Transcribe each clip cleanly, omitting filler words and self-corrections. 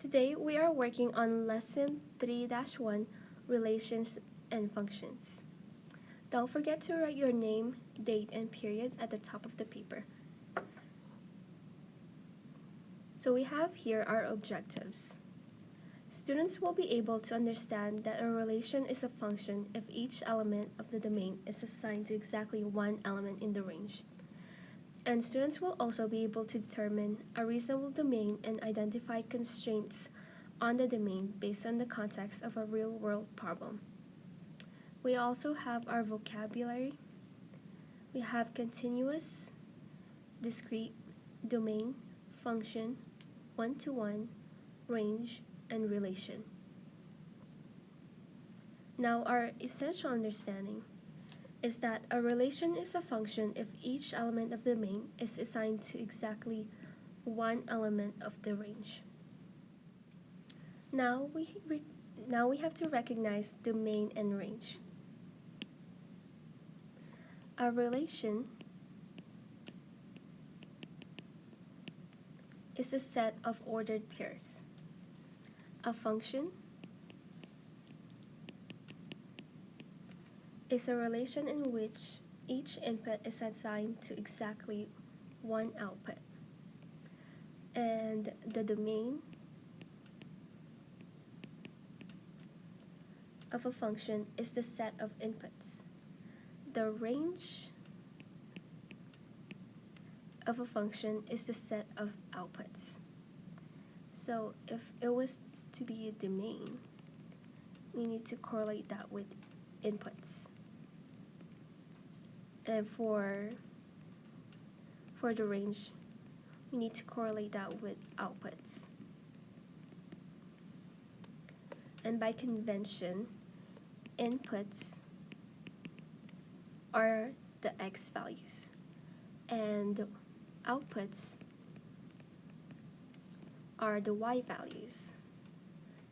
Today we are working on Lesson 3-1, Relations and Functions. Don't forget to write your name, date, and period at the top of the paper. So we have here our objectives. Students will be able to understand that a relation is a function if each element of the domain is assigned to exactly one element in the range. And students will also be able to determine a reasonable domain and identify constraints on the domain based on the context of a real-world problem. We also have our vocabulary. We have continuous, discrete, domain, function, one-to-one, range, and relation. Now, our essential understanding is that a relation is a function if each element of the domain is assigned to exactly one element of the range. Now we have to recognize domain and range. A relation is a set of ordered pairs. A function is a relation in which each input is assigned to exactly one output. And the domain of a function is the set of inputs. The range of a function is the set of outputs. So if it was to be a domain, we need to correlate that with inputs. And for the range, we need to correlate that with outputs. And by convention, inputs are the x values, and outputs are the y values.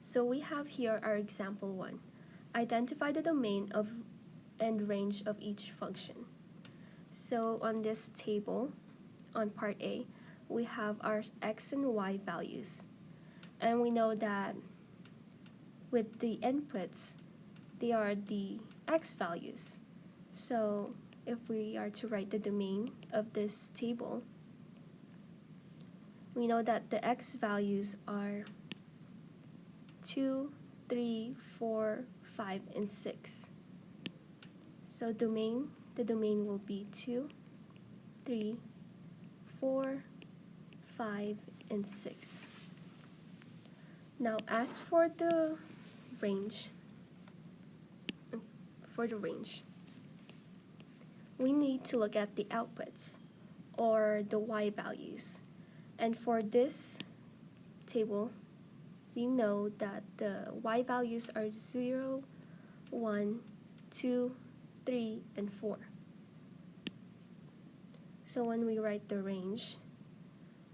So we have here our example 1. Identify the domain of and range of each function. So on this table, on part A, we have our x and y values. And we know that with the inputs, they are the x values. So if we are to write the domain of this table, we know that the x values are 2, 3, 4, 5, and 6. So the domain will be 2, 3, 4, 5, and 6. Now as for the range, we need to look at the outputs, or the y values. And for this table, we know that the y values are 0, 1, 2, 3, and 4. So when we write the range,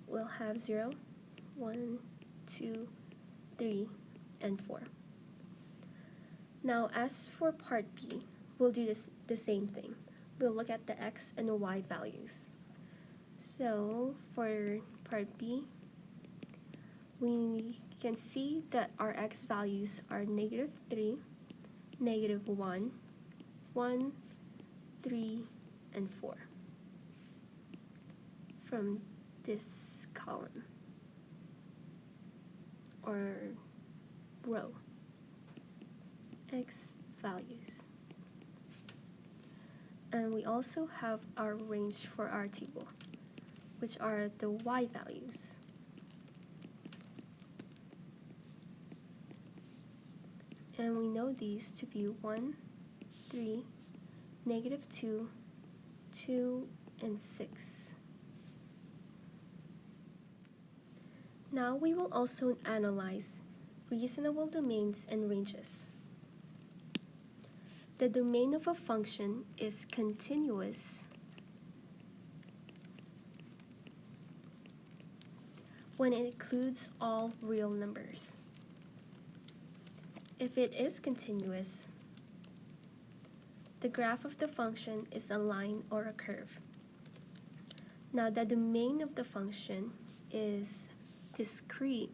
we'll have 0, 1, 2, 3, and 4. Now as for part B, we'll do the same thing. We'll look at the x and the y values. So for part B, we can see that our x values are -3, -1, 1, 3, and 4 from this column or row. X values. And we also have our range for our table, which are the y values. And we know these to be 1, 3, -2, 2, and 6. Now we will also analyze reasonable domains and ranges. The domain of a function is continuous when it includes all real numbers. If it is continuous, the graph of the function is a line or a curve. Now the domain of the function is discrete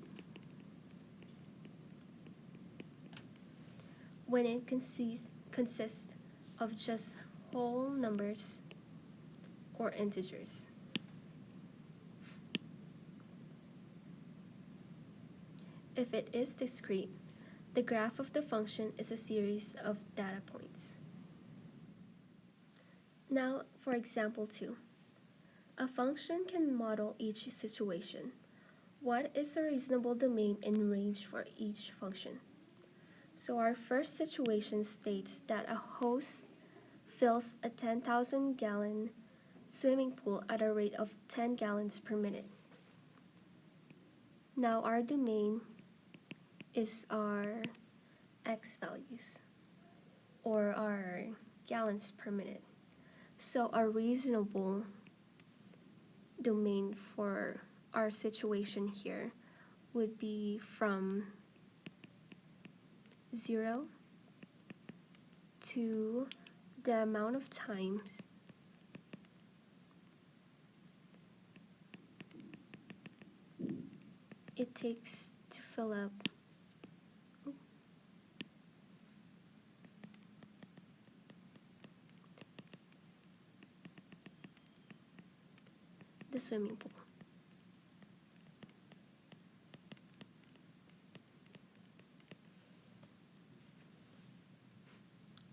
when it consists of just whole numbers or integers. If it is discrete, the graph of the function is a series of data points. Now, for example 2. A function can model each situation. What is a reasonable domain and range for each function? So our first situation states that a host fills a 10,000 gallon swimming pool at a rate of 10 gallons per minute. Now our domain is our x values, or our gallons per minute. So a reasonable domain for our situation here would be from 0 to the amount of times it takes to fill up the swimming pool.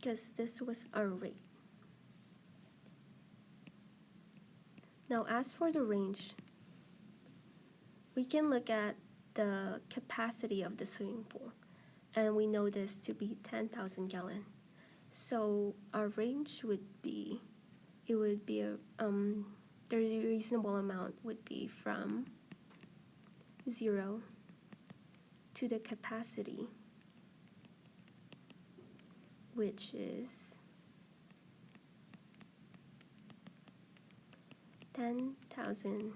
Because this was our rate. Now as for the range, we can look at the capacity of the swimming pool, and we know this to be 10,000 gallon. So our range would be, the reasonable amount would be from 0 to the capacity, which is 10,000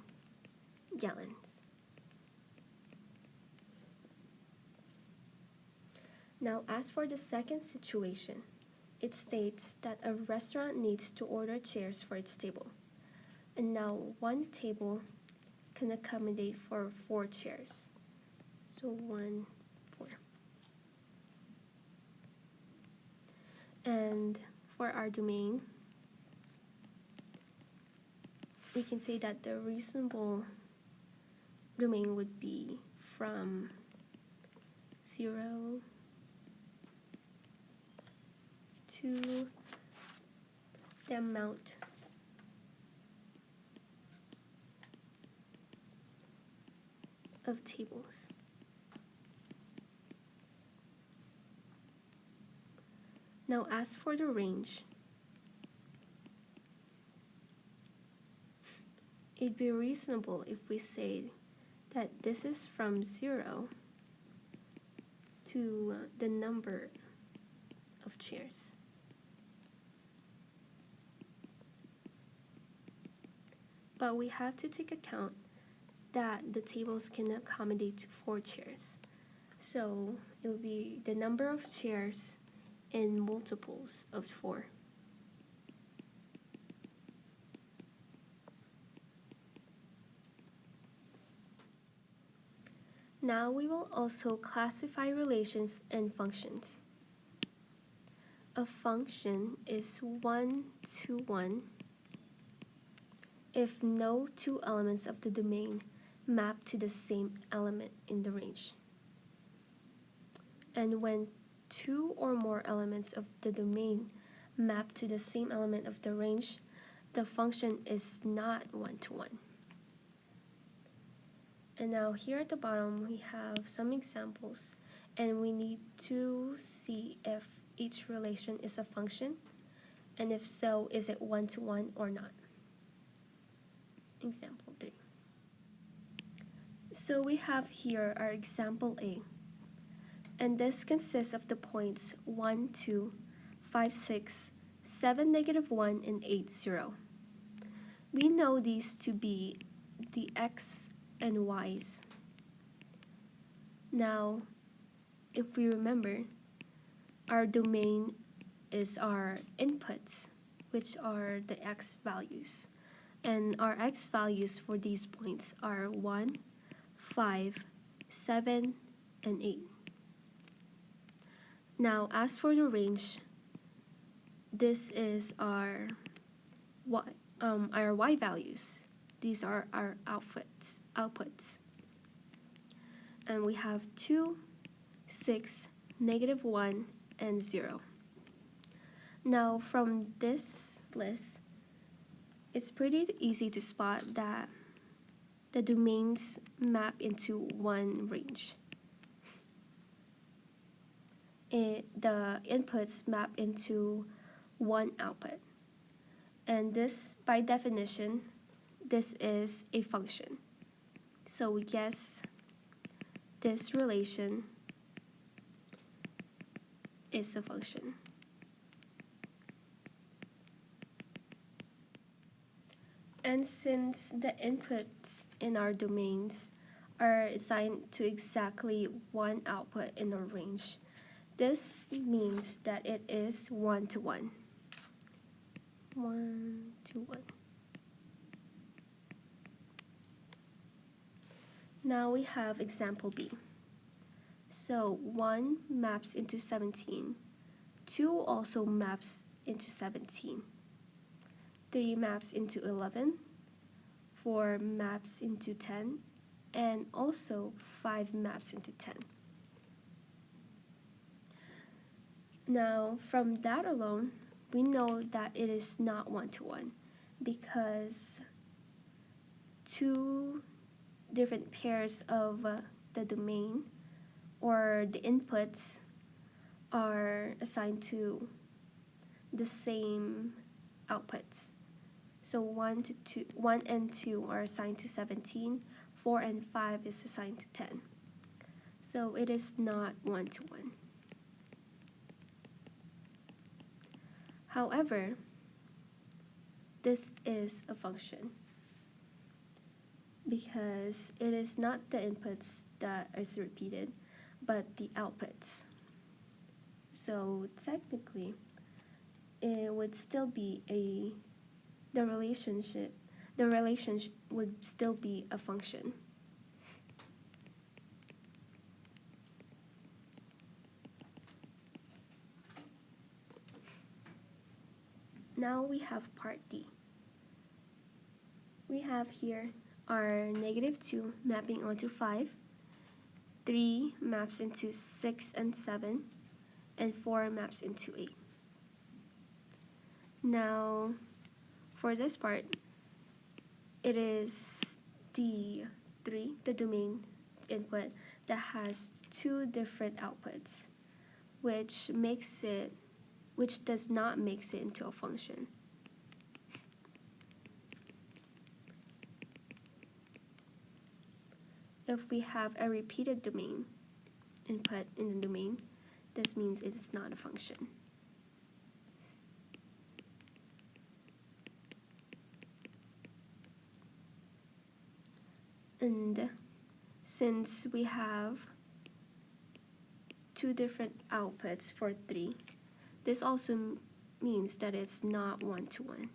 gallons. Now, as for the second situation, it states that a restaurant needs to order chairs for its table. And now one table can accommodate for 4 chairs. So 1, 4. And for our domain, we can say that the reasonable domain would be from 0 to the amount of tables. Now as for the range, it'd be reasonable if we say that this is from 0 to the number of chairs. But we have to take account that the tables can accommodate 4 chairs. So it will be the number of chairs in multiples of 4. Now we will also classify relations and functions. A function is 1 to 1 if no 2 elements of the domain map to the same element in the range. And when 2 or more elements of the domain map to the same element of the range, the function is not 1 to 1. And now here at the bottom we have some examples, and we need to see if each relation is a function, and if so, is it 1 to 1 or not. Example 3. So we have here our example A, and this consists of the points 1, 2, 5, 6, 7, -1, and 8, 0. We know these to be the x and y's. Now, if we remember, our domain is our inputs, which are the x values. And our x values for these points are 1, 5, 7, and 8. Now, as for the range, this is our y values. These are our outputs. And we have 2, 6, -1, and 0. Now, from this list, it's pretty easy to spot that the domains map into one range. The inputs map into one output. And this, by definition, this is a function. So we guess this relation is a function. And since the inputs in our domains are assigned to exactly one output in a range, this means that it is 1-to-1. 1-to-1. Now we have example B. So 1 maps into 17. 2 also maps into 17. 3 maps into 11. 4 maps into 10. And also 5 maps into 10. Now, from that alone, we know that it is not 1-to-1 because 2 different pairs of the domain or the inputs are assigned to the same outputs. So 1 and 2 are assigned to 17, 4 and 5 is assigned to 10. So it is not 1-to-1. However, this is a function because it is not the inputs that is repeated, but the outputs. So technically, it would still be the relationship would still be a function. Now we have part D. We have here our -2 mapping onto 5, 3 maps into 6 and 7, and 4 maps into 8. Now, for this part, it is the 3, the domain input, that has 2 different outputs, which does not make it into a function. If we have a repeated domain input in the domain, this means it is not a function. And since we have 2 different outputs for 3, this also means that it's not 1-to-1.